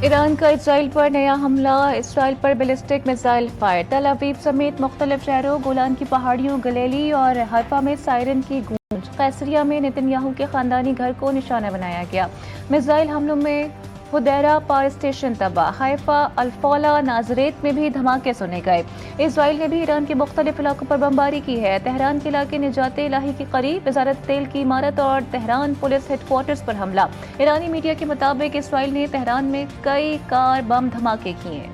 Iran का Israel पर नया हमला, इसराइल पर बैलिस्टिक मिसाइल फायर। तल अवीव समेत मुख्तलिफ शहरों, गोलान की पहाड़ियों, गलीली और हरफा में सायरन की गूंज। कैसरिया में नेतन्याहू के खानदानी घर को निशाना बनाया गया। मिसाइल हमलों में हुदैरा पावर स्टेशन तबाह, हाइफा, अल्फौला, नाजरेत में भी धमाके सुने गए। इसराइल ने भी ईरान के मुख्तलिफ इलाकों पर बमबारी की है। तेहरान के इलाके निजात इलाही के करीब वजारत तेल की इमारत और तेहरान पुलिस हेडक्वार्टर्स पर हमला। ईरानी मीडिया के मुताबिक इसराइल ने तेहरान में कई कार बम धमाके किए।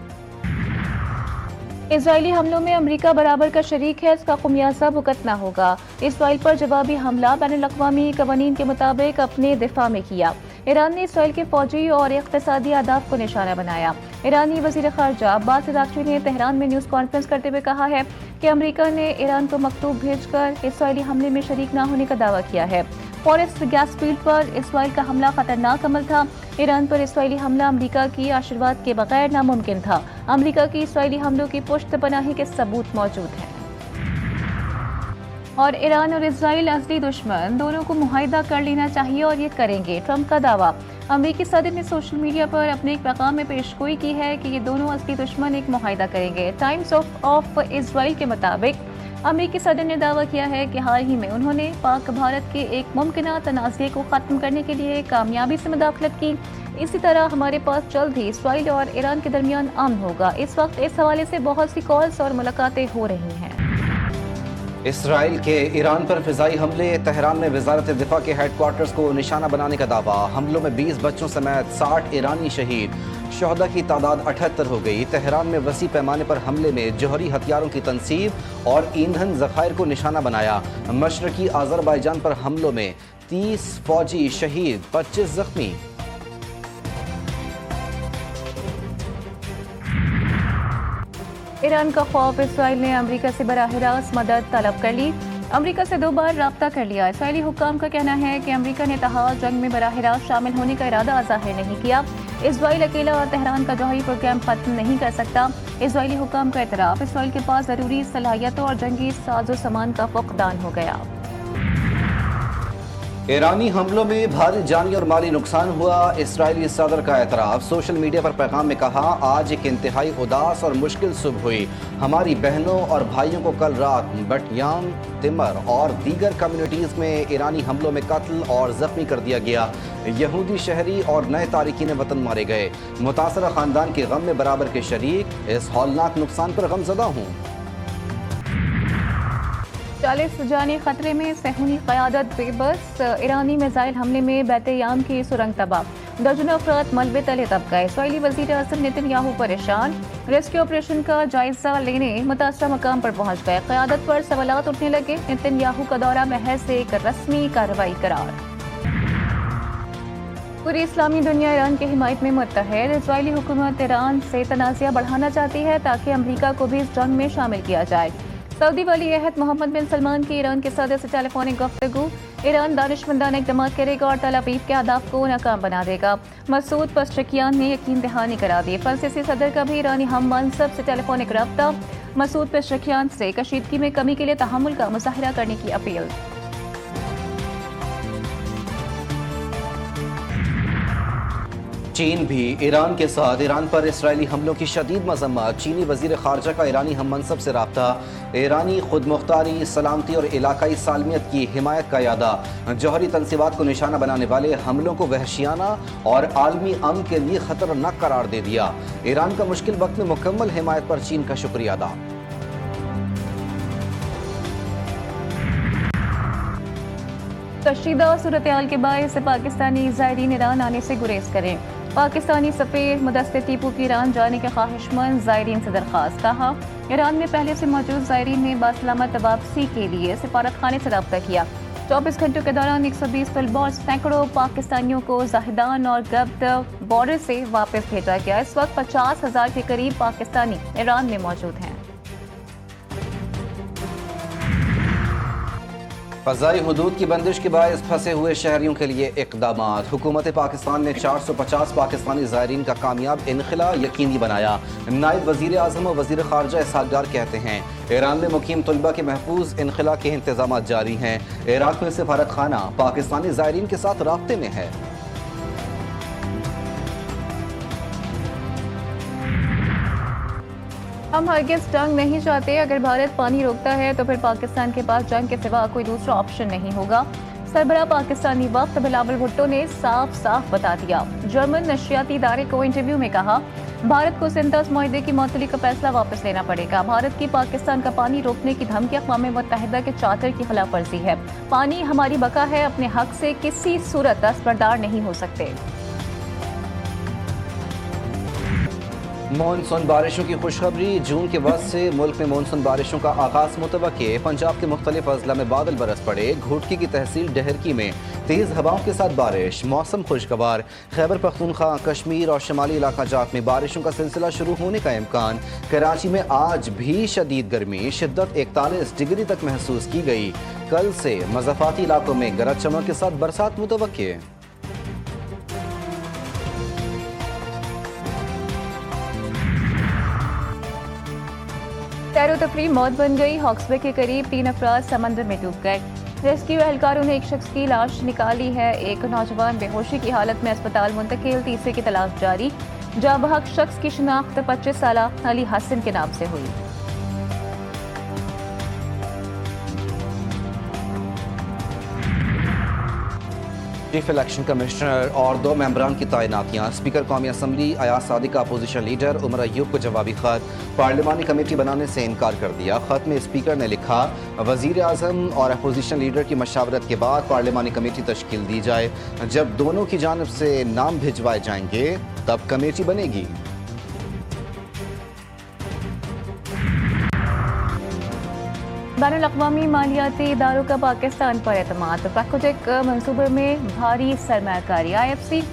इसराइली हमलों में अमेरिका बराबर का शरीक है, इसका खुमियाजा भुगतना होगा। इसराइल पर जवाबी हमला बैनुल-अक़वामी क़वानीन के मुताबिक अपने दिफा में किया। ईरान ने इसराइल के फौजी और इक़्तिसादी अहदाफ को निशाना बनाया। ईरानी वज़ीर ख़ारजा अब्बास अराग़ची ने तेहरान में न्यूज़ कॉन्फ्रेंस करते हुए कहा है कि अमेरिका ने ईरान को मकतूब भेजकर इसराइली हमले में शरीक न होने का दावा किया है। फॉरेस्ट गैस फील्ड पर इसराइल का हमला खतरनाक अमल था। ईरान पर इसराइली हमला अमेरिका की आशीर्वाद के बगैर नामुमकिन था। अमेरिका की इसराइली हमलों की पुश्त पनाही के सबूत मौजूद हैं। और ईरान और इसराइल असली दुश्मन, दोनों को मुआहिदा कर लेना चाहिए और ये करेंगे, ट्रंप का दावा। अमेरिकी सदर ने सोशल मीडिया पर अपने एक पैगाम में पेशगोई की है कि ये दोनों असली दुश्मन एक मुआहिदा करेंगे। टाइम्स ऑफ इसराइल के मुताबिक अमेरिकी सदर ने दावा किया है कि हाल ही में उन्होंने पाक भारत के एक मुमकिना तनाज़े को ख़त्म करने के लिए कामयाबी से मुदाखलत की। इसी तरह हमारे पास जल्द ही इसराइल और ईरान के दरमियान अमन होगा। इस वक्त इस हवाले से बहुत सी कॉल्स और मुलाकातें हो रही हैं। इसराइल के ईरान पर फिजाई हमले, तेहरान में वजारत दिफा के हेडक्वार्टर्स को निशाना बनाने का दावा। हमलों में 20 बच्चों समेत 60 ईरानी शहीद, शहदा की तादाद 78 हो गई। तेहरान में वसी पैमाने पर हमले में जौहरी हथियारों की तनसीब और ईंधन ज़खायर को निशाना बनाया। मशरकी आज़रबाईजान पर हमलों में 30 फौजी शहीद, 25 जख्मी। ईरान का खौफ, इसराइल ने अमेरिका से बराह रास्त मदद तलब कर ली। अमेरिका से 2 बार राब्ता कर लिया। इसराइली हुक्काम का कहना है कि अमेरिका ने तहाज़ जंग में बराह रास्त शामिल होने का इरादा ज़ाहिर नहीं किया। इसराइल अकेला तेहरान का जौहरी प्रोग्राम खत्म नहीं कर सकता। इसराइली हुक्काम का एतराफ़, इसराइल के पास ज़रूरी सलाहियतों और जंगी साजो सामान का फुक़दान हो गया। ईरानी हमलों में भारी जानी और माली नुकसान हुआ, इसराइली सदर का एतराफ़। सोशल मीडिया पर पैगाम में कहा, आज एक इंतहाई उदास और मुश्किल सुबह हुई। हमारी बहनों और भाइयों को कल रात बटियान, तिमर और दीगर कम्युनिटीज़ में ईरानी हमलों में कत्ल और ज़ख्मी कर दिया गया। यहूदी शहरी और नए तारिकीन वतन मारे गए। मुतासरा ख़ानदान के गम में बराबर के शरीक, इस हौलनाक नुकसान पर गमज़दा हूँ। 40 जानी खतरे में, सहूनी क़यादत बेबस। ईरानी मिसाइल हमले में बैत-ए-याम की सुरंग तबाह, दर्जनों अफराद मलबे तले दब गए। इसराइली वज़ीर आज़म नेतन्याहू परेशान, रेस्क्यू ऑपरेशन का जायजा लेने मुतासरा मकाम पर पहुंच गए। क़यादत पर सवालात उठने लगे। नेतन्याहू का दौरा महज एक रस्मी कार्रवाई करार। पूरी इस्लामी दुनिया ईरान की हिमायत में मुत्तहद। इसराइली हुकूमत ईरान से तनाज़ा बढ़ाना चाहती है ताकि अमरीका को भी इस जंग में शामिल किया जाए। सऊदी वली अहद मोहम्मद बिन सलमान की ईरान के सदर से टेलीफोनिक गुफ्तगू। ईरान दानिशमंदाना इक़दाम करेगा और तल अवीव के अहदाफ को नाकाम बना देगा। मसूद पेज़ेश्कियान ने यकीन दहानी करा दी। फ्रांसीसी सदर का भी ईरानी हम मनसब से टेलीफोनिक रब्ता। मसूद पेज़ेश्कियान से कशीदगी में कमी के लिए तहम्मुल का मुज़ाहिरा करने की अपील। चीन भी ईरान के साथ ईरान पर इसराइली हमलों की शदीद मज़म्मत। चीनी वज़ीर ख़ारजा का ईरानी हम मनसब से राब्ता। ईरानी खुदमुख्तारी, सलामती और इलाकाई सालमियत की हिमायत का यादा। जौहरी तनसीबात को निशाना बनाने वाले हमलों को वहशियाना और आलमी अमन के लिए ख़तरनाक करार दे दिया। ईरान का मुश्किल वक्त में मुकम्मल हिमायत पर चीन का शुक्रिया अदा। कशीदा सूरत-ए-हाल के बायस से पाकिस्तानी ज़ायरीन ईरान आने से गुरेज करें। पाकिस्तानी सफ़ीर मुदस्सिर टीपू की ईरान जाने के ख्वाहिशमंद ज़ायरीन से दरख्वास्त। कहा, ईरान में पहले से मौजूद ज़ायरीन ने बासलामत वापसी के लिए सफारत खाने से रब्ता किया। 24 घंटों के दौरान 120 तलबा और सैकड़ों पाकिस्तानियों को ज़ाहिदान और गब्त बॉर्डर से वापस भेजा गया। इस वक्त 50,000 के करीब पाकिस्तानी ईरान में मौजूद हैं। फ़ज़ाई हुदूद की बंदिश के बायस फंसे हुए शहरियों के लिए इक़दामात। हुकूमत पाकिस्तान ने 450 पाकिस्तानी ज़ायरीन का कामयाब इनखला यकीनी बनाया। नायब वज़ीर आज़म और वज़ीर ख़ारजा इसहाक़ डार कहते हैं, ईरान में मुकीम तलबा के महफूज इनखला के इंतज़ाम जारी हैं। इराक़ में सफारत खाना पाकिस्तानी ज़ायरीन के साथ राब्ते में है। हम हरगिज़ जंग नहीं चाहते। अगर भारत पानी रोकता है तो फिर पाकिस्तान के पास जंग के सिवा कोई दूसरा ऑप्शन नहीं होगा। सरबराह पाकिस्तानी वक्त बिलावल भुट्टो ने साफ साफ बता दिया। जर्मन नशियाती इदारे को इंटरव्यू में कहा, भारत को सिंतस मुआहदे की मुअत्तली का फैसला वापस लेना पड़ेगा। भारत की पाकिस्तान का पानी रोकने की धमकी अक़वाम मुत्तहिदा के चार्टर की खिलाफ वर्जी है। पानी हमारी बका है, अपने हक से किसी सूरत दस्तबरदार नहीं हो सकते। मॉनसून बारिशों की खुशखबरी। जून के वक्त से मुल्क में मॉनसून बारिशों का आगाज मुतवक्के। पंजाब के मुख्तलिफ अजला में बादल बरस पड़े। घोटकी की तहसील डहरकी में तेज हवाओं के साथ बारिश। मौसम खुशगवार। खैबर पख्तूनख्वा, कश्मीर और शमाली इलाका जात में बारिशों का सिलसिला शुरू होने का इम्कान। कराची में आज भी शदीद गर्मी, शिद्दत 41 डिग्री तक महसूस की गई। कल से मज़ाफ़ाती इलाकों में गरज चमक के साथ बरसात मुतवक्के। सैरो तफरी मौत बन गई। हॉक्सबे के करीब 3 अफराद समंदर में डूब गए। रेस्क्यू एहलकारों ने एक शख्स की लाश निकाली है। एक नौजवान बेहोशी की हालत में अस्पताल मुंतकिल। तीसरे की तलाश जारी। जाँ बहक शख्स की शिनाख्त 25 साल अली हसन के नाम से हुई। चीफ इलेक्शन कमिश्नर और 2 मेंबरान की तैनातियाँ। स्पीकर कौमी असम्बली अयाज सादिक का अपोजिशन लीडर उमर अयूब को जवाबी खत। पार्लिमानी कमेटी बनाने से इनकार कर दिया। खत में स्पीकर ने लिखा, वजीर आज़म और अपोजिशन लीडर की मशावरत के बाद पार्लिमानी कमेटी तश्कील दी जाए। जब दोनों की जानिब से नाम भिजवाए जाएंगे तब कमेटी बनेगी। बैनुल-अक़वामी मालियाती इदारों का पाकिस्तान पर एतमाद। वैकोटेक मनसूबे में भारी सरमायाकारी। IFC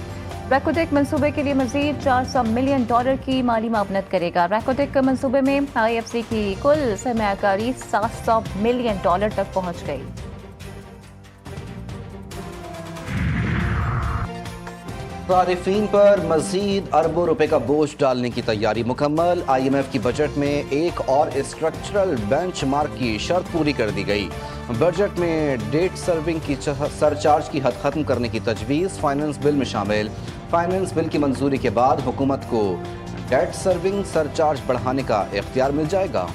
वैकोटेक मनसूबे के लिए मजीद $400 मिलियन की माली मावनत करेगा। वैकोटेक मनसूबे में IFC की कुल सरमायाकारी $700 मिलियन तक पहुँच गई। सारिफीन पर मजीद अरबों रुपए का बोझ डालने की तैयारी मुकम्मल। IMF की बजट में एक और स्ट्रक्चरल बेंचमार्क की शर्त पूरी कर दी गई। बजट में डेट सर्विंग की सरचार्ज की हद खत्म करने की तजवीज़ फाइनेंस बिल में शामिल। फाइनेंस बिल की मंजूरी के बाद हुकूमत को डेट सर्विंग सरचार्ज बढ़ाने का इख्तियार मिल जाएगा।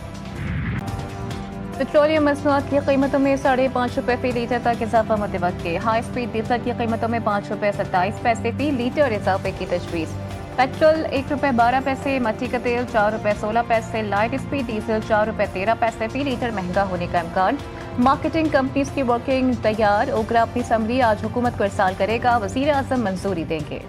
पेट्रोलियम मसनूआत की कीमतों में ₹5.5 फी लीटर तक इजाफा मुतवक्के। हाई स्पीड डीजल की कीमतों में ₹5.27 फी लीटर इजाफे की तजवीज़। पेट्रोल ₹1.12, मट्टी का तेल ₹4.16, लाइट स्पीड डीजल ₹4.13 फी लीटर महंगा होने का इम्कान। मार्केटिंग कंपनीज की वर्किंग तैयार। ओगरा अपनी समरी आज हुकूमत को इरसाल करेगा। वज़ीर आज़म मंजूरी देंगे।